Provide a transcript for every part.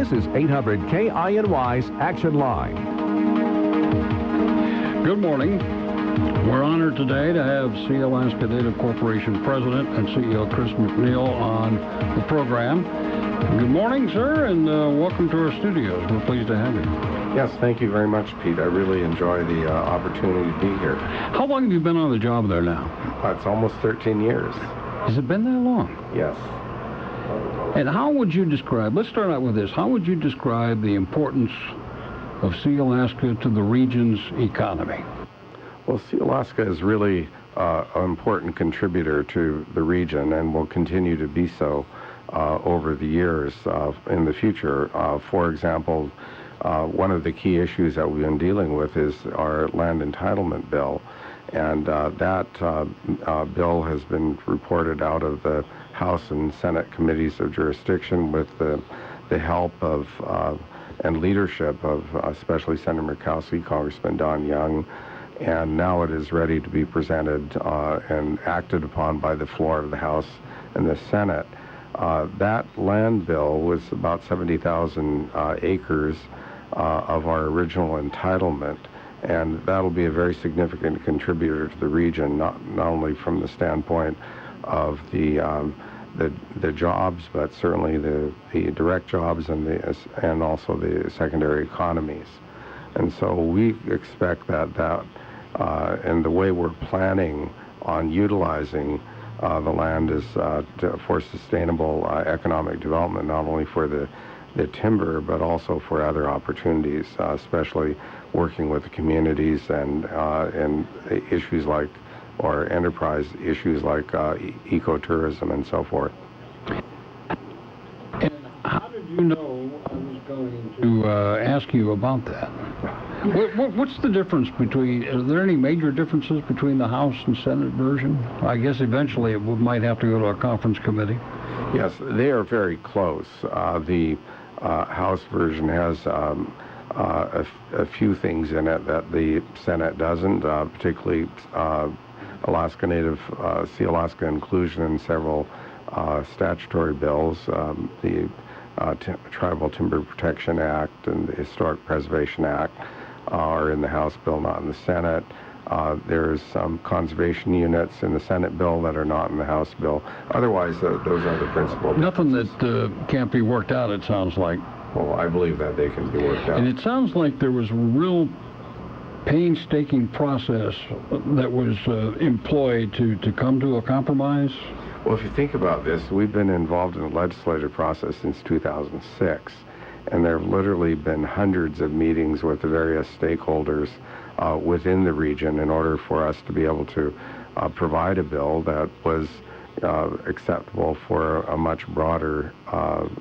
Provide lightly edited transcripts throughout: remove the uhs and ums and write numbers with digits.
This is 800 KINY's Action Line. Good morning. We're honored today to have Sealaska Native Corporation President and CEO Chris McNeil on the program. Good morning, sir, and welcome to our studios. We're pleased to have you. Yes, thank you very much, Pete. I really enjoy the opportunity to be here. How long have you been on the job there now? It's almost 13 years. Has it been that long? Yes. And how would you describe, let's start out with this, how would you describe the importance of Sealaska to the region's economy? Well, Sealaska is really an important contributor to the region and will continue to be so over the years in the future. For example, one of the key issues that we've been dealing with is our land entitlement bill. And that bill has been reported out of the House and Senate committees of jurisdiction with the help of and leadership of especially Senator Murkowski, Congressman Don Young, and now it is ready to be presented and acted upon by the floor of the House and the Senate. That land bill was about 70,000 acres of our original entitlement, and that'll be a very significant contributor to the region, not only from the standpoint of the jobs, but certainly the direct jobs and also the secondary economies. And so we expect that and the way we're planning on utilizing the land is for sustainable economic development, not only for the timber, but also for other opportunities, especially working with the communities and issues like, or enterprise issues like ecotourism and so forth. And how did you know I was going to ask you about that? What's the difference between, are there any major differences between the House and Senate version? I guess eventually it might have to go to a conference committee. Yes, they are very close. The House version has a few things in it that the Senate doesn't, particularly Alaska Native, Sealaska inclusion in several statutory bills. The Tribal Timber Protection Act and the Historic Preservation Act are in the House bill, not in the Senate. There's some conservation units in the Senate bill that are not in the House bill. Otherwise, those are the principal Nothing differences. that can't be worked out, it sounds like. Well, I believe that they can be worked out. And it sounds like there was a real painstaking process that was employed to come to a compromise. Well, if you think about this, we've been involved in the legislative process since 2006, and there have literally been hundreds of meetings with the various stakeholders within the region in order for us to be able to provide a bill that was acceptable for a much broader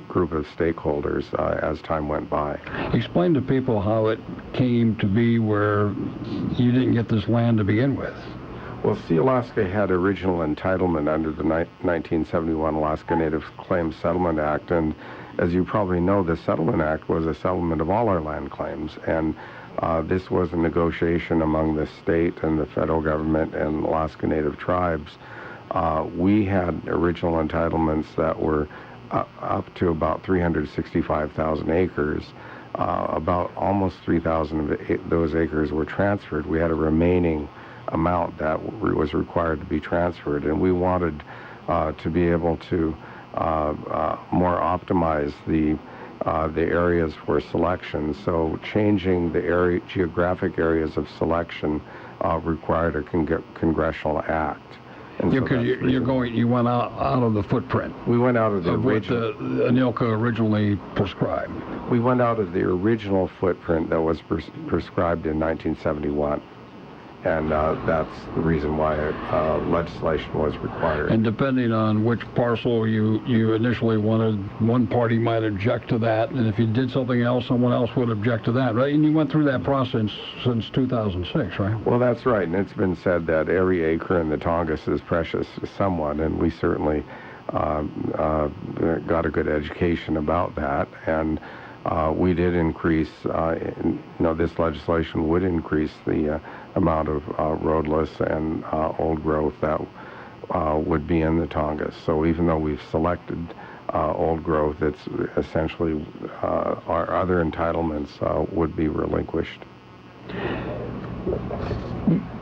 group of stakeholders as time went by. Explain to people how it came to be where you didn't get this land to begin with. Well, Sealaska had original entitlement under the 1971 Alaska Native Claims Settlement Act, and as you probably know, the Settlement Act was a settlement of all our land claims, and this was a negotiation among the state and the federal government and Alaska Native tribes. We had original entitlements that were up to about 365,000 acres. About almost 3,000 of those acres were transferred. We had a remaining amount that was required to be transferred, and we wanted to be able to more optimize the areas for selection. So changing the geographic areas of selection required a congressional act. And yeah, because you went out of the footprint. We went out of the original. What the ANILCA originally prescribed. We went out of the original footprint that was prescribed in 1971. And that's the reason why legislation was required. And depending on which parcel you initially wanted, one party might object to that, and if you did something else, someone else would object to that, right? And you went through that process since 2006, right? Well, that's right, and it's been said that every acre in the Tongass is precious to someone, and we certainly got a good education about that, and we did increase, this legislation would increase the amount of roadless and old growth that would be in the Tongass. So even though we've selected old growth. It's essentially our other entitlements would be relinquished.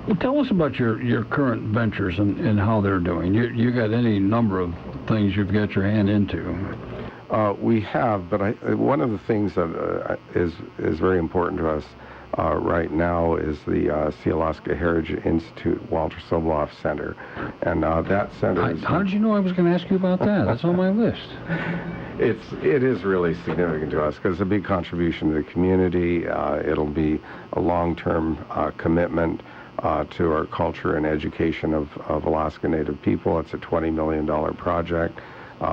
Well, tell us about your current ventures and how they're doing. You got any number of things you've got your hand into? We have, but one of the things that is very important to us right now is the Sealaska Heritage Institute Walter Soboloff Center, and that center. How did you know I was going to ask you about that? That's on my list. It is really significant to us because it's a big contribution to the community. It'll be a long-term commitment to our culture and education of Alaska Native people. It's a $20 million project.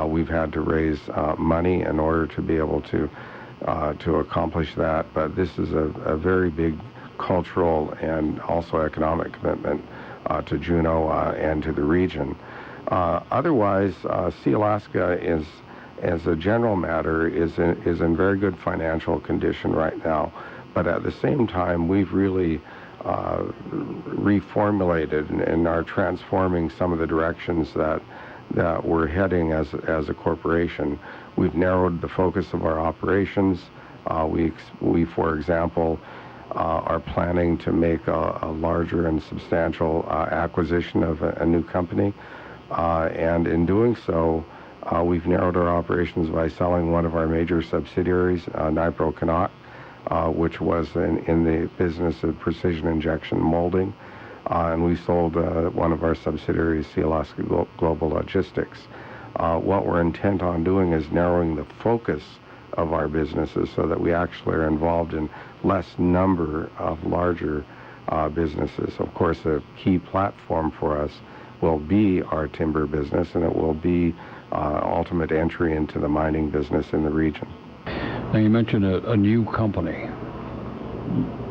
We've had to raise money in order to be able to accomplish that, but this is a very big cultural and also economic commitment to Juneau and to the region. Otherwise, Sealaska is, as a general matter, is in very good financial condition right now, but at the same time, we've really reformulated and are transforming some of the directions that we're heading as a corporation. We've narrowed the focus of our operations. We, for example, are planning to make a larger and substantial acquisition of a new company, and in doing so, we've narrowed our operations by selling one of our major subsidiaries, Nipro, which was in the business of precision injection molding. And we sold one of our subsidiaries, Sealaska Global Logistics. What we're intent on doing is narrowing the focus of our businesses so that we actually are involved in less number of larger businesses. Of course, a key platform for us will be our timber business, and it will be ultimate entry into the mining business in the region. Now, you mentioned a new company.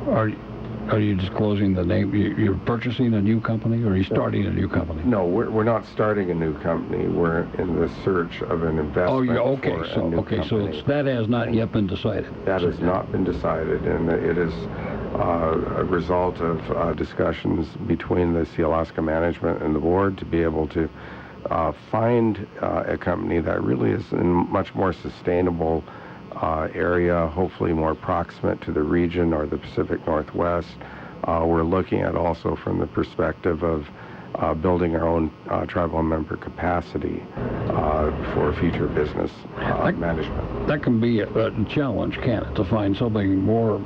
Are you disclosing the name? You're purchasing a new company, or are you starting a new company? No, we're not starting a new company. We're in the search of an investment okay. for a new company. So that has not yet been decided. That has not been decided, and it is a result of discussions between the Sealaska management and the board to be able to find a company that really is in much more sustainable area, hopefully more proximate to the region or the Pacific Northwest. We're looking at also from the perspective of building our own tribal member capacity for future business management. That can be a challenge, can't it, to find something more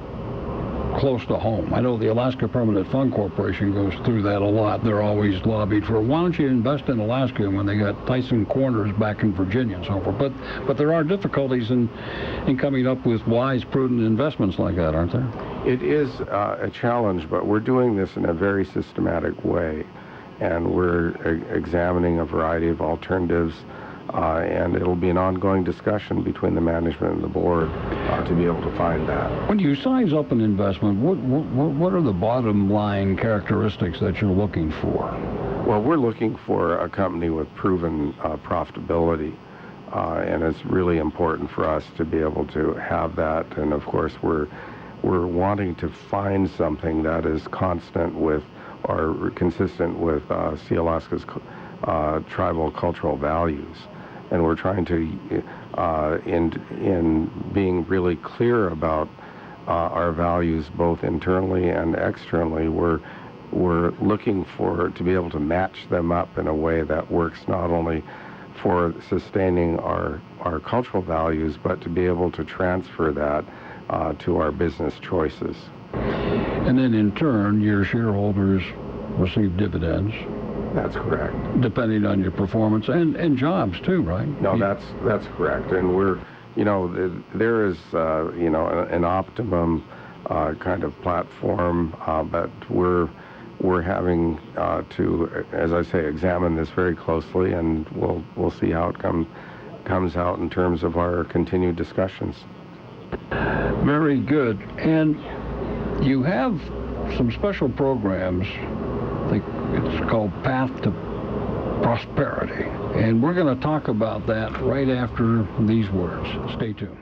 close to home? I know the Alaska Permanent Fund Corporation goes through that a lot. They're always lobbied for, why don't you invest in Alaska, when they got Tyson Corners back in Virginia and so forth. But there are difficulties in coming up with wise, prudent investments like that, aren't there? It is a challenge, but we're doing this in a very systematic way, and we're examining a variety of alternatives, and it'll be an ongoing discussion between the management and the board to be able to find that. When you size up an investment, what are the bottom line characteristics that you're looking for? Well, we're looking for a company with proven profitability, and it's really important for us to be able to have that. And of course, we're wanting to find something that is consistent with Sealaska's tribal cultural values. And we're trying to, in being really clear about our values, both internally and externally, we're looking to be able to match them up in a way that works not only for sustaining our cultural values, but to be able to transfer that to our business choices. And then in turn, your shareholders receive dividends. That's correct. Depending on your performance and jobs too, right? No, that's correct. And we're, there is, an optimum kind of platform, but we're having to, as I say, examine this very closely, and we'll see how it comes out in terms of our continued discussions. Very good. And you have some special programs. I think it's called Path to Prosperity. And we're going to talk about that right after these words. Stay tuned.